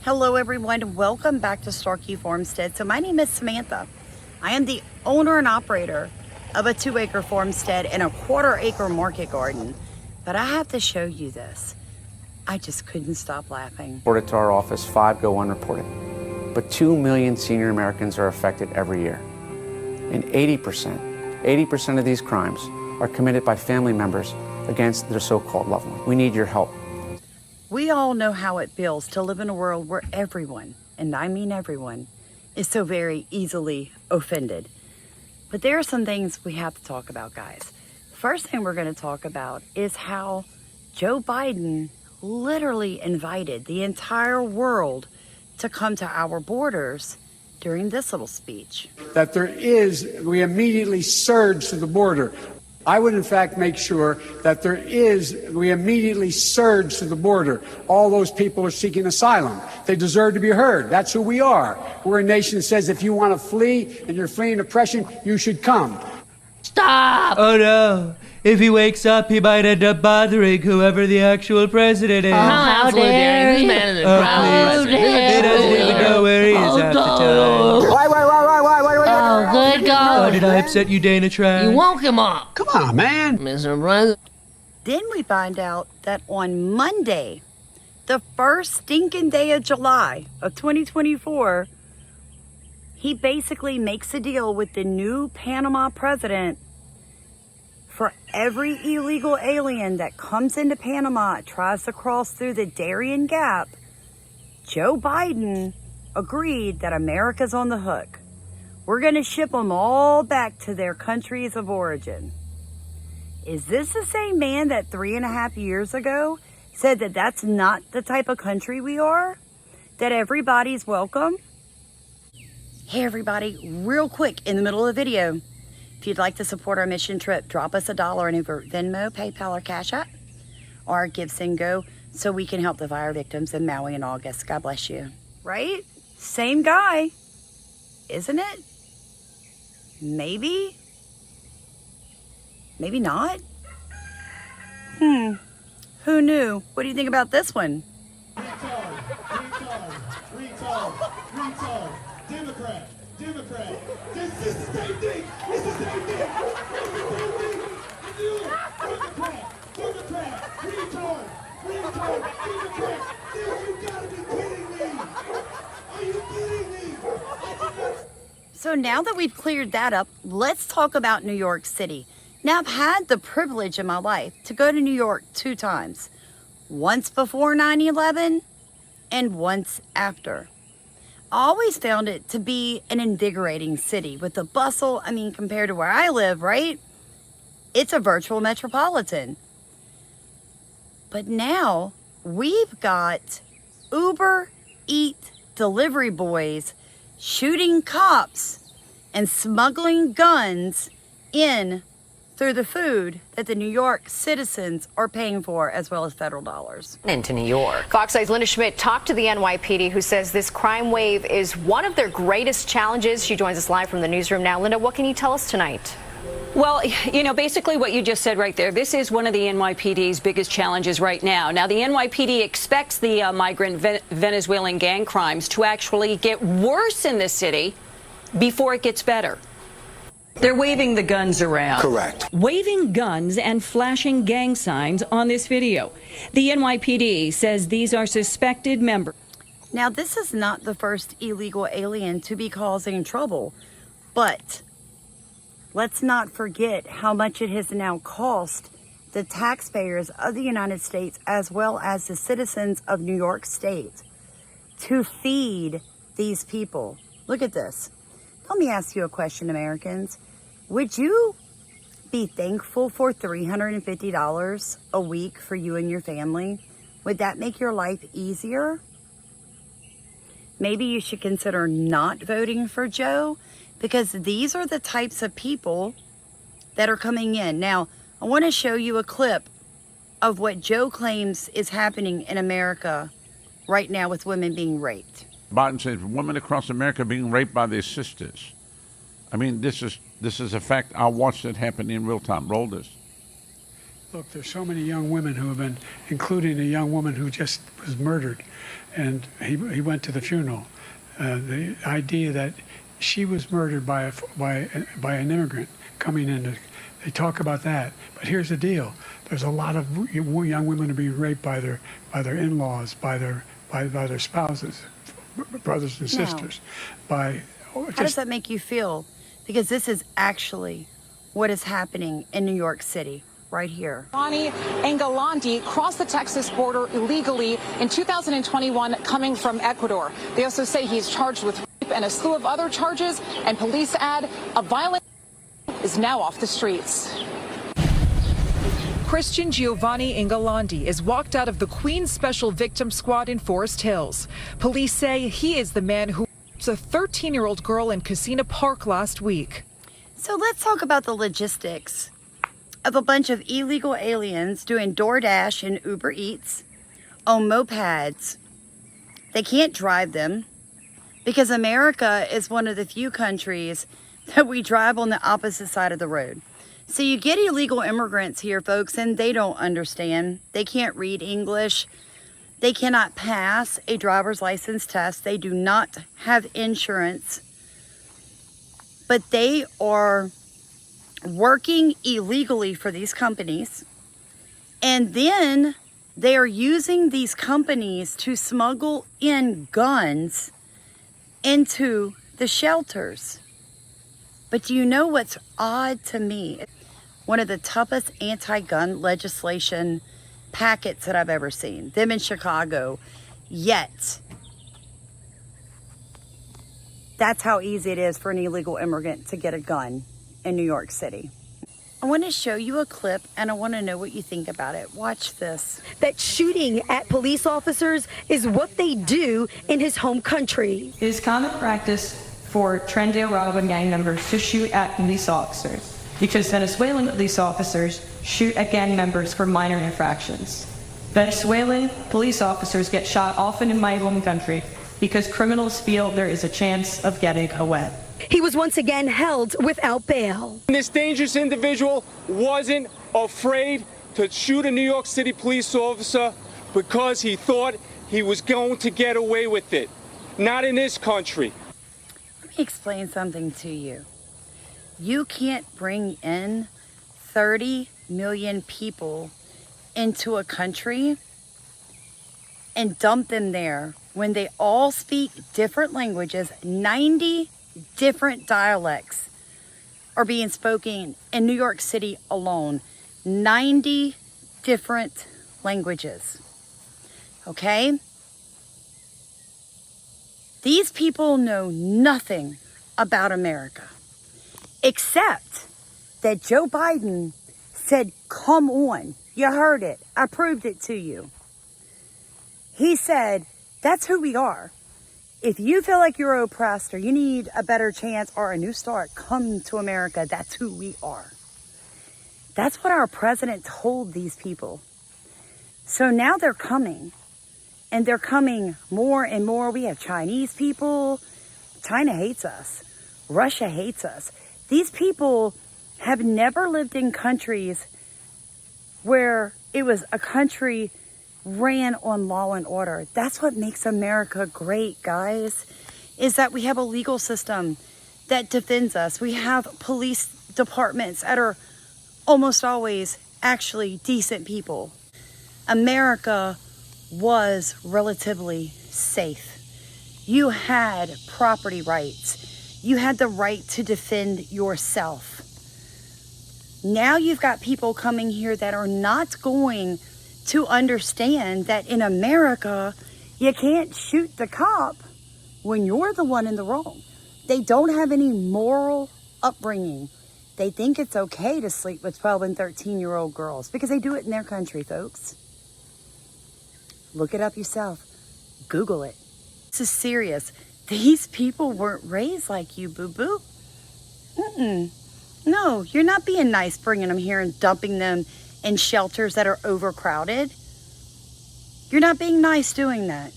Hello everyone, welcome back to Starkey Farmstead. So my name is Samantha. I am the owner and operator of a 2-acre farmstead and a 1/4-acre market garden. But I have to show you this. I just couldn't stop laughing. Reported to our office, 5 go unreported. But 2 million senior Americans are affected every year. And 80% of these crimes are committed by family members against their so-called loved one. We need your help. We all know how it feels to live in a world where everyone, and I mean everyone, is so very easily offended. But there are some things we have to talk about, guys. First thing we're going to talk about is how Joe Biden literally invited the entire world to come to our borders during this little speech. That we immediately surge to the border. I would, in fact, make sure that we immediately surge to the border. All those people are seeking asylum. They deserve to be heard. That's who we are. We're a nation that says if you want to flee and you're fleeing oppression, you should come. Stop! Oh no. If he wakes up, he might end up bothering whoever the actual president is. How dare you? He doesn't even know where he is half the time. Why? Oh, good Oh, God. did I upset you, Dana Tran? You woke him up. Come on, man. Mr. President. Then we find out that on Monday, the first stinking day of July of 2024, he basically makes a deal with the new Panama president for every illegal alien that comes into Panama, tries to cross through the Darien Gap. Joe Biden agreed that America's on the hook. We're going to ship them all back to their countries of origin. Is this the same man that 3.5 years ago said that that's not the type of country we are? That everybody's welcome? Hey everybody, real quick in the middle of the video, if you'd like to support our mission trip, drop us $1 in over Venmo, PayPal, or Cash App, or Give, Send, Go, so we can help the fire victims in Maui in August. God bless you. Right? Same guy, isn't it? Maybe? Maybe not? Who knew? What do you think about this one? Retard. Democrat. This is the same thing. It's the same thing. Democrat. Retard. Democrat. You gotta be kidding me. Are you kidding me? So now that we've cleared that up, let's talk about New York City. Now, I've had the privilege in my life to go to New York 2 times. Once before 9/11 and once after. I always found it to be an invigorating city with the bustle. I mean, compared to where I live, right? It's a virtual metropolitan. But now we've got Uber Eats delivery boys shooting cops and smuggling guns in through the food that the New York citizens are paying for, as well as federal dollars. Into New York. Fox 8's Linda Schmidt talked to the NYPD, who says this crime wave is one of their greatest challenges. She joins us live from the newsroom now. Linda, what can you tell us tonight? Well, basically what you just said right there, this is one of the NYPD's biggest challenges right now. Now, the NYPD expects the migrant Venezuelan gang crimes to actually get worse in this city before it gets better. They're waving the guns around. Correct. Waving guns and flashing gang signs on this video. The NYPD says these are suspected members. Now, this is not the first illegal alien to be causing trouble, but let's not forget how much it has now cost the taxpayers of the United States, as well as the citizens of New York State, to feed these people. Look at this. Let me ask you a question, Americans. Would you be thankful for $350 a week for you and your family? Would that make your life easier? Maybe you should consider not voting for Joe, because these are the types of people that are coming in. Now, I want to show you a clip of what Joe claims is happening in America right now with women being raped. Biden says women across America are being raped by their sisters. I mean, this is a fact. I watched it happen in real time. Roll this. Look, there's so many young women who have been, including a young woman who just was murdered, and he went to the funeral. The idea that she was murdered by an immigrant coming in, they talk about that. But here's the deal: there's a lot of young women are being raped by their in-laws, by their spouses, brothers and sisters. How does that make you feel? Because this is actually what is happening in New York City. Right here. Giovanni Engolandi crossed the Texas border illegally in 2021 coming from Ecuador. They also say he's charged with rape and a slew of other charges, and police add a violent is now off the streets. Christian Giovanni Engolandi is walked out of the Queens Special Victim Squad in Forest Hills. Police say he is the man who raped a 13-year-old girl in Casina Park last week. So let's talk about the logistics of a bunch of illegal aliens doing DoorDash and Uber Eats on mopeds. They can't drive them because America is one of the few countries that we drive on the opposite side of the road. So you get illegal immigrants here, folks, and they don't understand. They can't read English. They cannot pass a driver's license test. They do not have insurance. But they are working illegally for these companies, and then they are using these companies to smuggle in guns into the shelters. But do you know what's odd to me? One of the toughest anti-gun legislation packets that I've ever seen, them in Chicago, yet that's how easy it is for an illegal immigrant to get a gun in New York City. I want to show you a clip, and I want to know what you think about it. Watch this. That shooting at police officers is what they do in his home country. It is common practice for Trendale Robin gang members to shoot at police officers because Venezuelan police officers shoot at gang members for minor infractions. Venezuelan police officers get shot often in my home country because criminals feel there is a chance of getting away. He was once again held without bail. This dangerous individual wasn't afraid to shoot a New York City police officer because he thought he was going to get away with it. Not in this country. Let me explain something to you. You can't bring in 30 million people into a country and dump them there when they all speak different languages. 90 different dialects are being spoken in New York City alone. 90 different languages. Okay? These people know nothing about America, except that Joe Biden said, come on. You heard it. I proved it to you. He said, that's who we are. If you feel like you're oppressed or you need a better chance or a new start, come to America. That's who we are. That's what our president told these people. So now they're coming, and they're coming more and more. We have Chinese people. China hates us. Russia hates us. These people have never lived in countries where it was a country ran on law and order. That's what makes America great, guys, is that we have a legal system that defends us. We have police departments that are almost always actually decent people. America was relatively safe. You had property rights. You had the right to defend yourself. Now you've got people coming here that are not going to understand that in America, you can't shoot the cop when you're the one in the wrong. They don't have any moral upbringing. They think it's okay to sleep with 12 and 13-year-old girls because they do it in their country, folks. Look it up yourself. Google it. This is serious. These people weren't raised like you, boo-boo. No, you're not being nice bringing them here and dumping them in shelters that are overcrowded. You're not being nice doing that.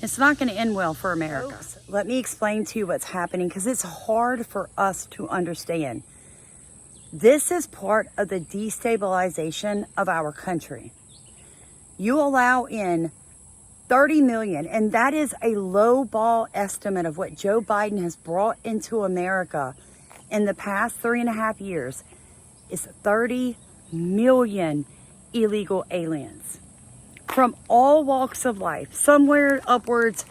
It's not going to end well for America. Let me explain to you what's happening because it's hard for us to understand. This is part of the destabilization of our country. You allow in 30 million, and that is a low ball estimate of what Joe Biden has brought into America in the past 3.5 years, is 30 million illegal aliens from all walks of life, somewhere upwards.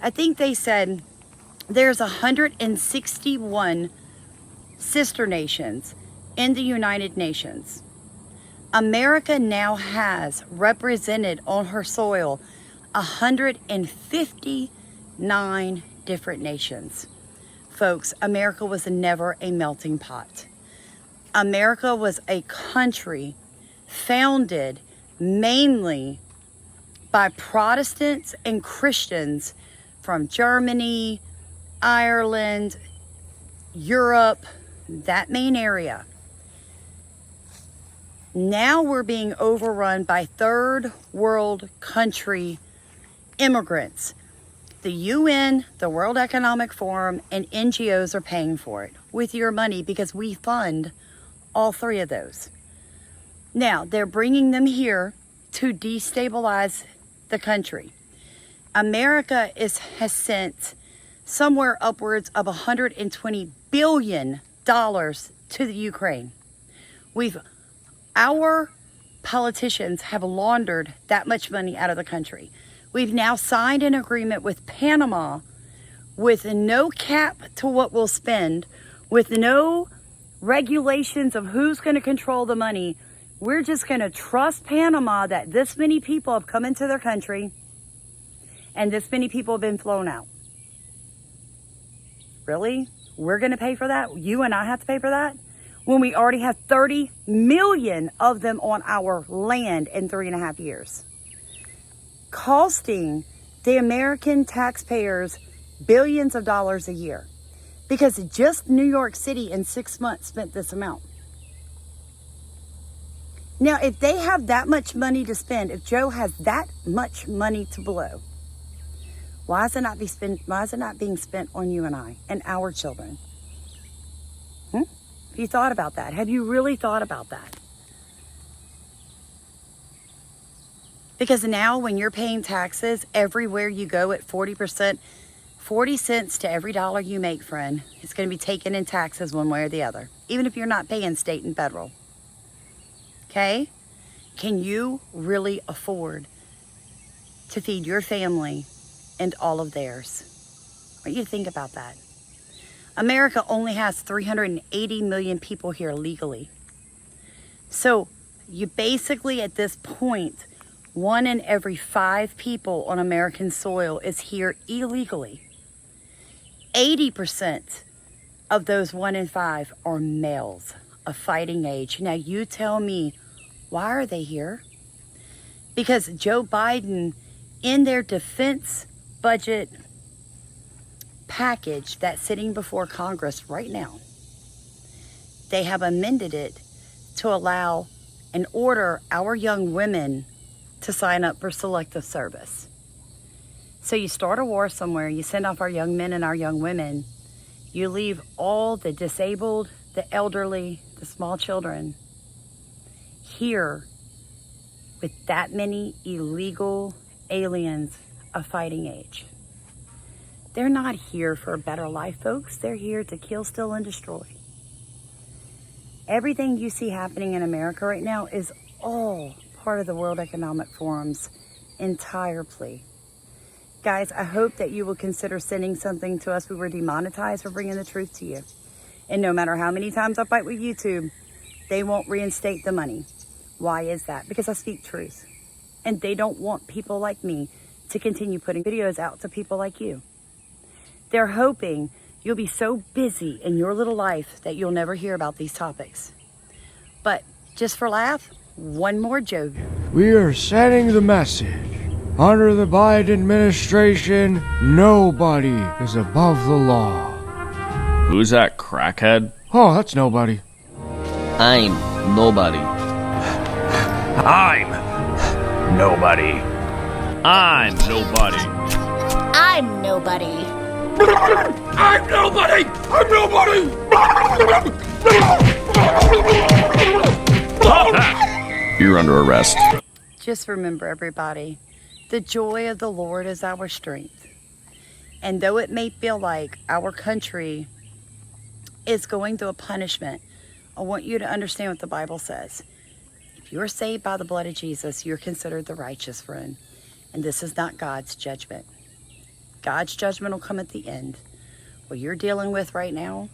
I think they said there's 161 sister nations in the United Nations. America now has represented on her soil 159 different nations. Folks, America was never a melting pot. America was a country founded mainly by Protestants and Christians from Germany, Ireland, Europe, that main area. Now we're being overrun by third world country immigrants. The UN, the World Economic Forum, and NGOs are paying for it with your money because we fund all three of those. Now, they're bringing them here to destabilize the country. America has sent somewhere upwards of $120 billion to the Ukraine. Our politicians have laundered that much money out of the country. We've now signed an agreement with Panama with no cap to what we'll spend, with no regulations of who's going to control the money. We're just going to trust Panama that this many people have come into their country and this many people have been flown out. Really? We're going to pay for that? You and I have to pay for that? When we already have 30 million of them on our land in 3.5 years. Costing the American taxpayers billions of dollars a year. Because just New York City in 6 months spent this amount. Now, if they have that much money to spend, if Joe has that much money to blow, why is it not being spent on you and I and our children? Have you thought about that? Have you really thought about that? Because now when you're paying taxes everywhere you go at 40%, 40 cents to every dollar you make, friend, it's going to be taken in taxes one way or the other, even if you're not paying state and federal. Okay? Can you really afford to feed your family and all of theirs? I want you to think about that. America only has 380 million people here legally. So you basically, at this point, 1 in every 5 people on American soil is here illegally. 80% of those 1 in 5 are males of fighting age. Now you tell me, why are they here? Because Joe Biden, in their defense budget package that's sitting before Congress right now, they have amended it to allow and order our young women to sign up for selective service. So you start a war somewhere, you send off our young men and our young women, you leave all the disabled, the elderly, the small children here with that many illegal aliens of fighting age. They're not here for a better life, folks. They're here to kill, steal, and destroy. Everything you see happening in America right now is all part of the World Economic Forum's entire plea. Guys, I hope that you will consider sending something to us. We were demonetized for bringing the truth to you. And no matter how many times I fight with YouTube, they won't reinstate the money. Why is that? Because I speak truth. And they don't want people like me to continue putting videos out to people like you. They're hoping you'll be so busy in your little life that you'll never hear about these topics. But just for laugh, one more joke. We are sending the message. Under the Biden administration, nobody is above the law. Who's that crackhead? Oh, that's nobody. I'm nobody. I'm nobody. I'm nobody. I'm nobody. I'm nobody. I'm nobody. You're under arrest. Just remember, everybody, the joy of the Lord is our strength. And though it may feel like our country is going through a punishment, I want you to understand what the Bible says. If you're saved by the blood of Jesus, you're considered the righteous, friend. And this is not God's judgment. God's judgment will come at the end. What you're dealing with right now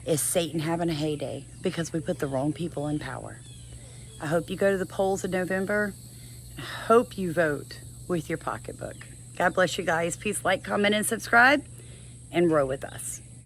is Satan having a heyday because we put the wrong people in power. I hope you go to the polls in November. I hope you vote with your pocketbook. God bless you guys. Peace, like, comment, and subscribe, and row with us.